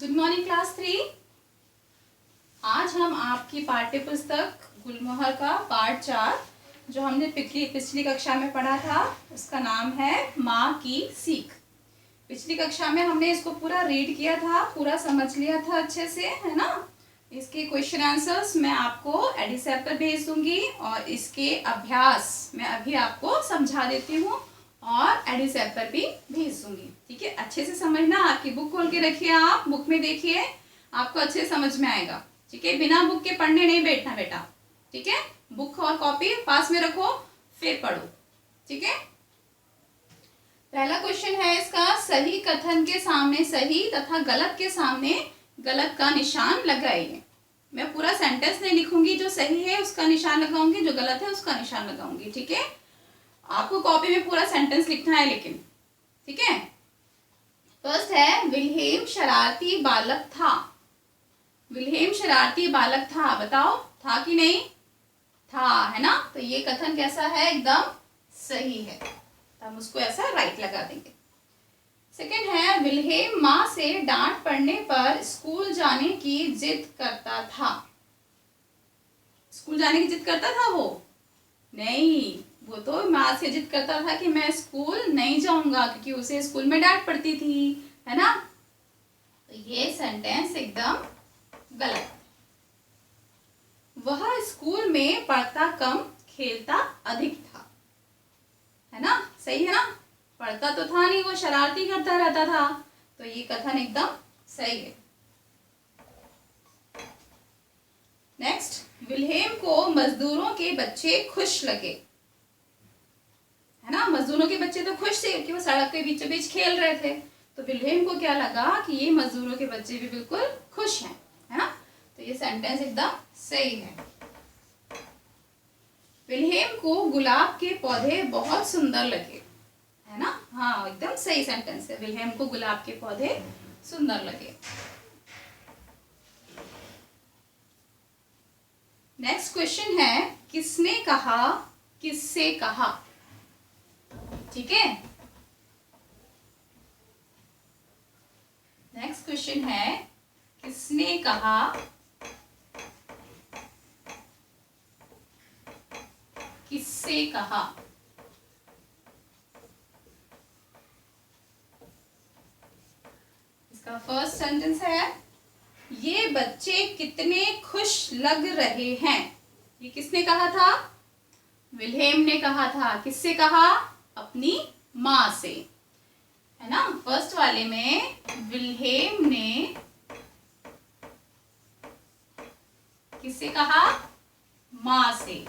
Good morning class 3। आज हम आपकी पाठ्य पुस्तक गुलमोहर का पार्ट 4 जो हमने पिछली कक्षा में पढ़ा था उसका नाम है माँ की सीख। पिछली कक्षा में हमने इसको पूरा रीड किया था, पूरा समझ लिया था अच्छे से, है ना। इसके क्वेश्चन आंसर्स मैं आपको एडिसैप पर भेज दूंगी और इसके अभ्यास मैं अभी आपको समझा देती हूँ और एडिसैप पर भी भेज दूंगी। ठीक है, अच्छे से समझना। आपकी बुक खोल के रखिए, आप बुक में देखिए, आपको अच्छे से समझ में आएगा। ठीक है, बिना बुक के पढ़ने नहीं बैठना बेटा। ठीक है, बुक और कॉपी पास में रखो फिर पढ़ो। ठीक है, पहला क्वेश्चन है इसका, सही कथन के सामने सही तथा गलत के सामने गलत का निशान लगाइए। मैं पूरा सेंटेंस नहीं लिखूंगी, जो सही है उसका निशान लगाऊंगी, जो गलत है उसका निशान लगाऊंगी। ठीक है, आपको कॉपी में पूरा सेंटेंस लिखना है लेकिन। ठीक है, फर्स्ट है, विल्हेम शरारती बालक था। विल्हेम शरारती बालक था, बताओ था कि नहीं था, है ना। तो ये कथन कैसा है, एकदम सही है, तो हम उसको ऐसा राइट लगा देंगे। सेकंड है, विल्हेम माँ से डांट पड़ने पर स्कूल जाने की जिद करता था। स्कूल जाने की जिद करता था वो? नहीं, वो तो माँ से जिद करता था कि मैं स्कूल नहीं जाऊंगा क्योंकि उसे स्कूल में डांट पड़ती थी, है ना। तो ये सेंटेंस एकदम गलत। वह स्कूल में पढ़ता कम खेलता अधिक था, है ना। सही है ना, पढ़ता तो था नहीं, वो शरारती करता रहता था, तो ये कथन एकदम सही है। नेक्स्ट, विल्हेम को मजदूरों के बच्चे खुश लगे, है ना। मजदूरों के बच्चे तो खुश थे कि वो सड़क के बीचों बीच खेल रहे थे, तो विल्हेम को क्या लगा कि ये मजदूरों के बच्चे भी बिल्कुल खुश हैं, है ना। तो ये सेंटेंस एकदम सही है। विल्हेम को गुलाब के पौधे बहुत सुंदर लगे, है ना। हाँ, एकदम सही सेंटेंस है, विल्हेम को गुलाब के पौधे सुंदर लगे। नेक्स्ट क्वेश्चन है, किसने कहा किससे कहा। ठीक है, नेक्स्ट क्वेश्चन है, किसने कहा किससे कहा। इसका फर्स्ट सेंटेंस है, ये बच्चे कितने खुश लग रहे हैं। ये किसने कहा था? विल्हेम ने कहा था। किससे कहा? अपनी माँ से, है ना। फर्स्ट वाले में विल्हेम ने किससे कहा? माँ से।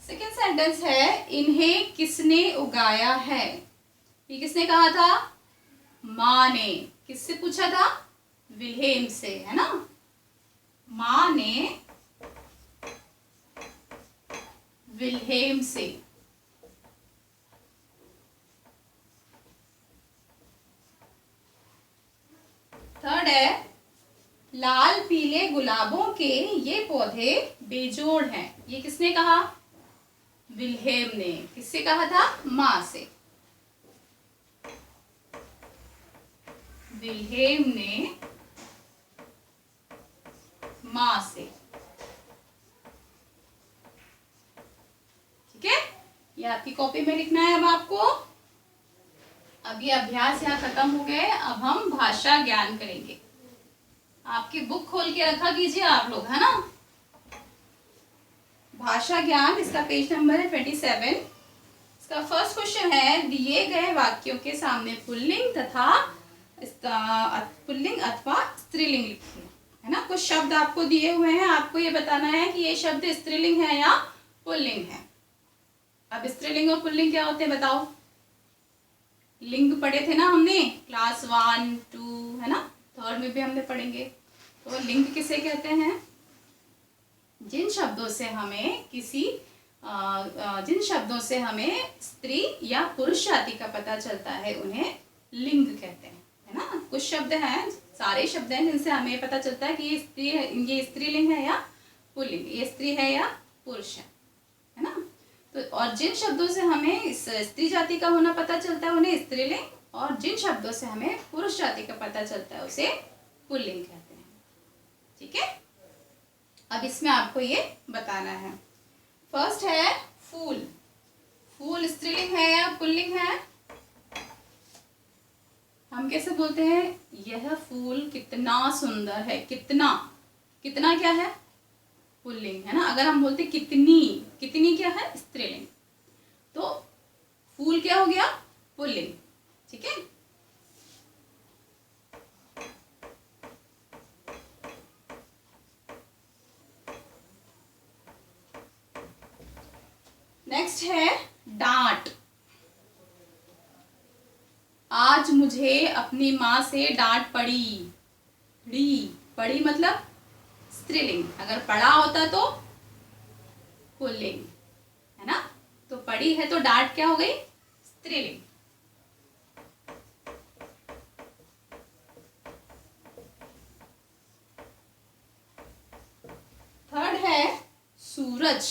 सेकेंड सेंटेंस है, इन्हें किसने उगाया है। ये किसने कहा था? माँ ने। किससे पूछा था? विल्हेम से, है ना। माँ ने विल्हेम से। थर्ड है, लाल पीले गुलाबों के ये पौधे बेजोड़ हैं। ये किसने कहा? विल्हेम ने। किससे कहा था? माँ से। विल्हेम ने माँ से। ठीक है, ये आपकी कॉपी में लिखना है अब आपको। अब ये अभ्यास यहाँ खत्म हो गए, अब हम भाषा ज्ञान करेंगे। आपकी बुक खोल के रखा कीजिए आप लोग, है ना। भाषा ज्ञान, इसका पेज नंबर है 27। इसका फर्स्ट क्वेश्चन है, दिए गए वाक्यों के सामने पुल्लिंग तथा पुल्लिंग अथवा स्त्रीलिंग लिखिए, है ना। कुछ शब्द आपको दिए हुए हैं, आपको ये बताना है कि ये शब्द स्त्रीलिंग है या पुल्लिंग है। अब स्त्रीलिंग और पुल्लिंग क्या होते हैं बताओ। लिंग पढ़े थे ना हमने क्लास 1, 2, है ना। थर्ड में भी हमने पढ़ेंगे। तो लिंग किसे कहते हैं? जिन शब्दों से हमें जिन शब्दों से हमें स्त्री या पुरुष जाति का पता चलता है उन्हें लिंग कहते हैं, है ना। कुछ शब्द हैं, सारे शब्द हैं जिनसे हमें पता चलता है कि ये स्त्री है, ये स्त्रीलिंग है या पुल्लिंग, ये स्त्री है या पुरुष है ना। तो और जिन शब्दों से हमें स्त्री जाति का होना पता चलता है उन्हें स्त्रीलिंग और जिन शब्दों से हमें पुरुष जाति का पता चलता है उसे पुल्लिंग कहते हैं। ठीक है, अब इसमें आपको ये बताना है। फर्स्ट है फूल। फूल स्त्रीलिंग है या पुल्लिंग है? हम कैसे बोलते हैं? यह फूल कितना सुंदर है। कितना, कितना क्या है? पुल्लिंग है ना। अगर हम बोलते कितनी, कितनी क्या है? स्त्रीलिंग। तो फूल क्या हो गया? पुल्लिंग। ठीक है, नेक्स्ट है डांट। आज मुझे अपनी माँ से डांट पड़ी। पड़ी मतलब स्त्रीलिंग। अगर पड़ा होता तो पुल्लिंग है ना। तो पड़ी है तो डांट क्या हो गई? स्त्रीलिंग। थर्ड है सूरज।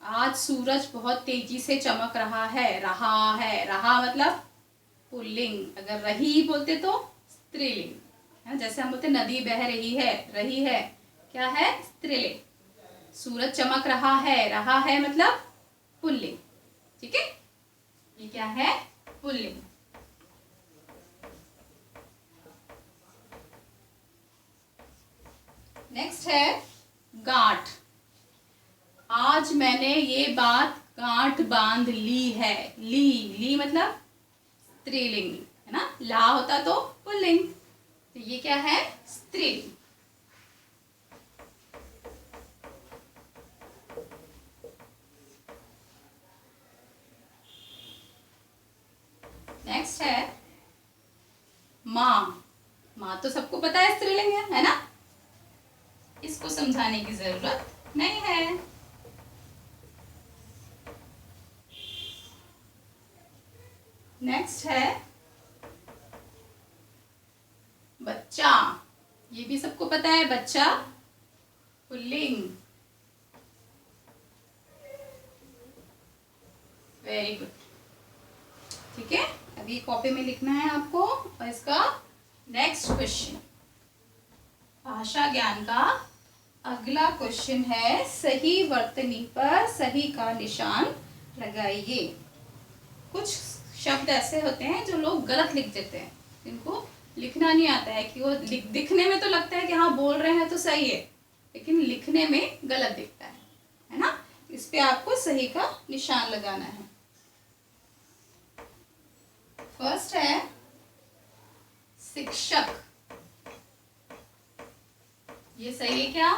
आज सूरज बहुत तेजी से चमक रहा है। रहा मतलब पुल्लिंग। अगर रही बोलते तो स्त्रीलिंग है। जैसे हम बोलते नदी बह रही है क्या है? स्त्रीलिंग। सूरज चमक रहा है मतलब पुल्लिंग। ठीक है, ये क्या है? पुल्लिंग। नेक्स्ट है गांठ। आज मैंने ये बात गांठ बांध ली है। ली मतलब स्त्रीलिंग है ना। ला होता तो पुल्लिंग। तो ये क्या है? स्त्रीलिंग। नेक्स्ट है माँ। माँ तो सबको पता है स्त्रीलिंग है ना। इसको समझाने की जरूरत नहीं है। नेक्स्ट है बच्चा। ये भी सबको पता है, बच्चा पुल्लिंग। Very good. ठीक है, अभी कॉपी में लिखना है आपको। और इसका नेक्स्ट क्वेश्चन, भाषा ज्ञान का अगला क्वेश्चन है, सही वर्तनी पर सही का निशान लगाइए। कुछ शब्द ऐसे होते हैं जो लोग गलत लिख देते हैं, जिनको लिखना नहीं आता है। कि वो दिखने में तो लगता है कि हाँ बोल रहे हैं तो सही है, लेकिन लिखने में गलत दिखता है ना। इस पे आपको सही का निशान लगाना है। फर्स्ट है शिक्षक। ये सही है क्या?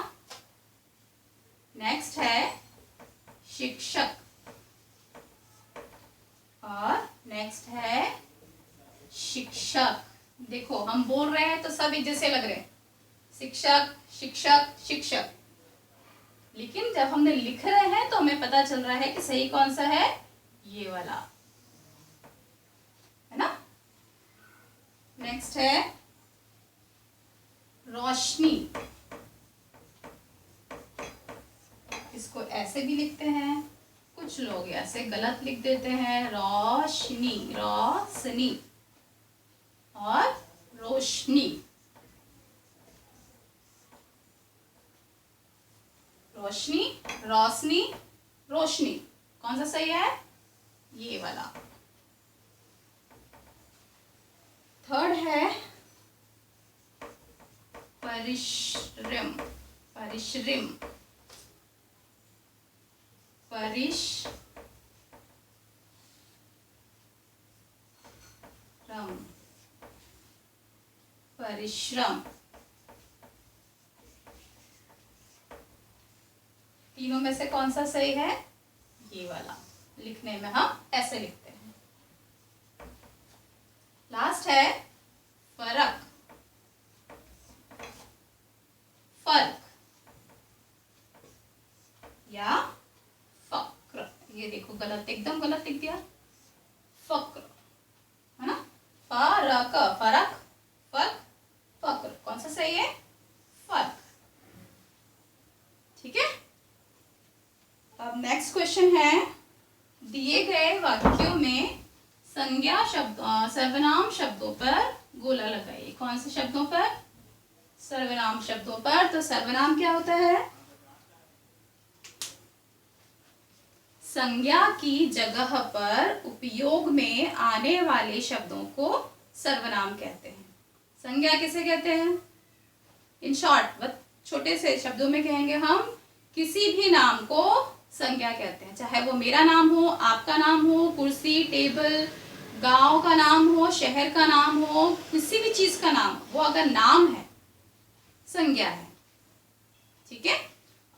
नेक्स्ट है शिक्षक। और नेक्स्ट है शिक्षक। देखो हम बोल रहे हैं तो सब एक जैसे लग रहे हैं, शिक्षक शिक्षक शिक्षक। लेकिन जब हमने लिख रहे हैं तो हमें पता चल रहा है कि सही कौन सा है, ये वाला है ना। नेक्स्ट है रोशनी। इसको ऐसे भी लिखते हैं, कुछ लोग ऐसे गलत लिख देते हैं, रोशनी रोशनी और रोशनी। रोशनी रोशनी रोशनी, कौन सा सही है? ये वाला। थर्ड है परिश्रम। परिश्रम परिश्रम। तीनों में से कौन सा सही है? ये वाला। लिखने में हम ऐसे लिखते हैं। लास्ट है फर्क। फर्क या फक्र। ये देखो गलत, एकदम गलत लिख दिया, फक्र है ना। फरक फरक फर्क फक्र, कौन सा सही है? फर्क। ठीक है, अब नेक्स्ट क्वेश्चन है, दिए गए वाक्यों में संज्ञा शब्द सर्वनाम शब्दों पर गोला लगाइए। कौन से शब्दों पर? सर्वनाम शब्दों पर। तो सर्वनाम क्या होता है? संज्ञा की जगह पर उपयोग में आने वाले शब्दों को सर्वनाम कहते हैं। संज्ञा किसे कहते हैं? इन शॉर्ट, छोटे से शब्दों में कहेंगे हम, किसी भी नाम को संज्ञा कहते हैं। चाहे वो मेरा नाम हो, आपका नाम हो, कुर्सी, टेबल, गांव का नाम हो, शहर का नाम हो, किसी भी चीज का नाम, वो अगर नाम है, संज्ञा है। ठीक है।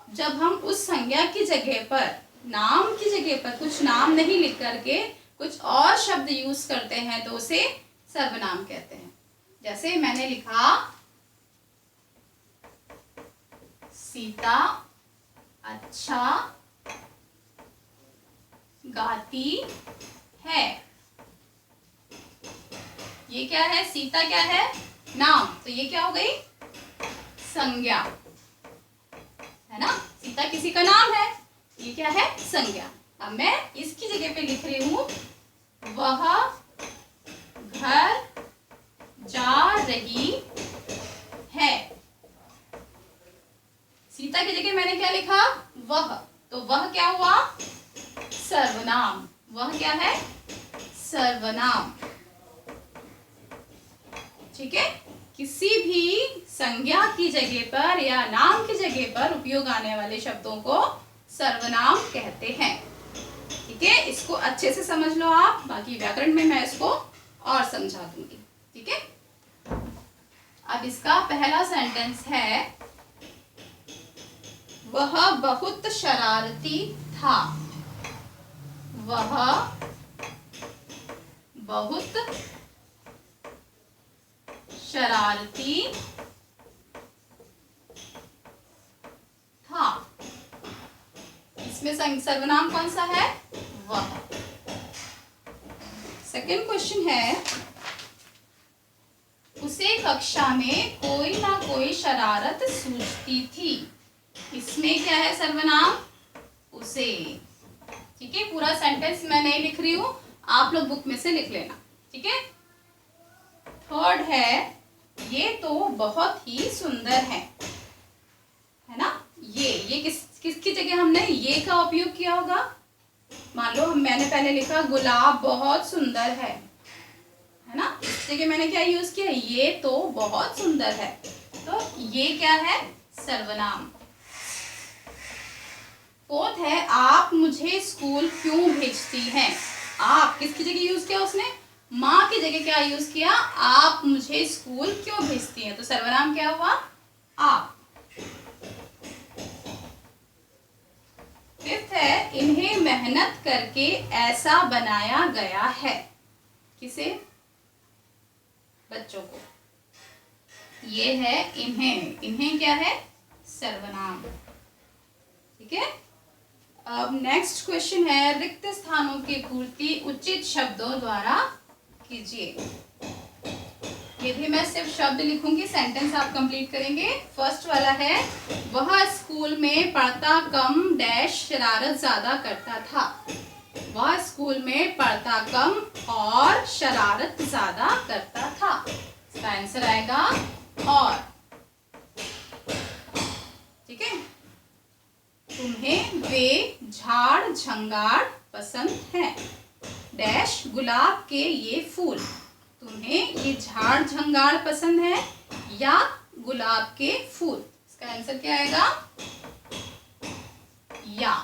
जब हम उस संज्ञा की जगह पर, नाम की जगह पर कुछ नाम नहीं लिख करके कुछ और शब्द यूज करते हैं तो उसे सर्वनाम कहते हैं। जैसे मैंने लिखा सीता अच्छा गाती है। ये क्या है? सीता क्या है? नाम। तो ये क्या हो गई? संज्ञा, है ना? सीता किसी का नाम है, ये क्या है? संज्ञा। अब मैं इसकी जगह पे लिख रही हूं वह घर जा रही है। सीता की जगह मैंने क्या लिखा? वह। तो वह क्या हुआ? सर्वनाम। वह क्या है? सर्वनाम। ठीक है। किसी भी संज्ञा की जगह पर या नाम की जगह पर उपयोग आने वाले शब्दों को सर्वनाम कहते हैं। ठीक है। इसको अच्छे से समझ लो आप, बाकी व्याकरण में मैं इसको और समझा दूंगी। ठीक है। अब इसका पहला सेंटेंस है, वह बहुत शरारती था। वह बहुत शरारती था। इसमें सर्वनाम कौन सा है? वह। सेकंड क्वेश्चन है, उसे कक्षा में कोई ना कोई शरारत सूझती थी। इसमें क्या है? सर्वनाम उसे। ठीक है। पूरा सेंटेंस मैं नहीं लिख रही हूं, आप लोग बुक में से लिख लेना। ठीक है। थर्ड है, ये तो बहुत ही सुंदर है ना? ये किसकी जगह हमने ये का उपयोग किया होगा? मान लो मैंने पहले लिखा गुलाब बहुत सुंदर है ना? इस जगह मैंने क्या यूज किया? ये तो बहुत सुंदर है। तो ये क्या है? सर्वनाम। फोर्थ है, आप मुझे स्कूल क्यों भेजती हैं? आप किसकी जगह यूज किया उसने? माँ की जगह क्या यूज किया? आप मुझे स्कूल क्यों भेजती हैं? तो सर्वनाम क्या हुआ? आप। फिफ्थ है, इन्हें मेहनत करके ऐसा बनाया गया है। किसे? बच्चों को। ये है इन्हें। इन्हें क्या है? सर्वनाम। ठीक है। अब नेक्स्ट क्वेश्चन है, रिक्त स्थानों की पूर्ति उचित शब्दों द्वारा कीजिए। ये भी मैं सिर्फ शब्द लिखूंगी, सेंटेंस आप कंप्लीट करेंगे। फर्स्ट वाला है, वह स्कूल में पढ़ता कम डैश शरारत ज्यादा करता था। वह स्कूल में पढ़ता कम और शरारत ज्यादा करता था। इसका आंसर आएगा और। ठीक है। तुम्हें वे झाड़ झंगाड़ पसंद है डैश गुलाब के ये फूल। तुम्हें ये झाड़ झंगाड़ पसंद है या गुलाब के फूल? इसका आंसर क्या आएगा? या।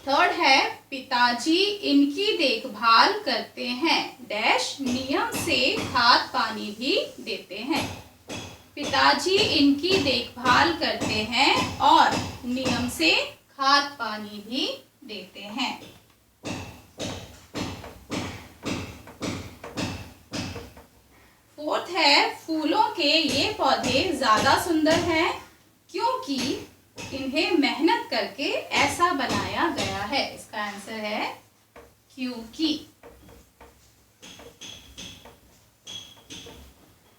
थर्ड है, पिताजी इनकी देखभाल करते हैं डैश नियम से खाद पानी भी देते हैं। पिताजी इनकी देखभाल करते हैं और नियम से खाद पानी भी देते हैं। फोर्थ है, फूलों के ये पौधे ज्यादा सुंदर हैं क्योंकि इन्हें मेहनत करके ऐसा बनाया गया है। इसका आंसर है क्योंकि।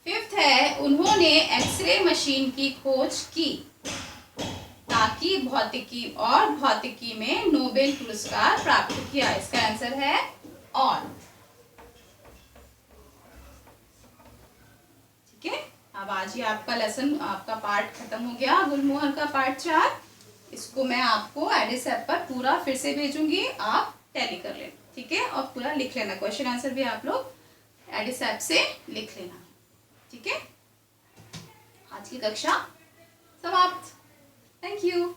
फिफ्थ है, उन्होंने एक्सरे मशीन की खोज की की भौतिकी और भौतिकी में नोबेल पुरस्कार प्राप्त किया। इसका आंसर है ऑन। ठीक है, अब आज ही आपका लेसन, आपका पार्ट खत्म हो गया, गुलमोहर का पार्ट 4। इसको मैं आपको एडिस ऐप पर पूरा फिर से भेजूंगी, आप टैली कर लेना। ठीक है, और पूरा लिख लेना, क्वेश्चन आंसर भी आप लोग एडिस ऐप से लिख लेना। ठीक है, आज की कक्षा समाप्त। Thank you.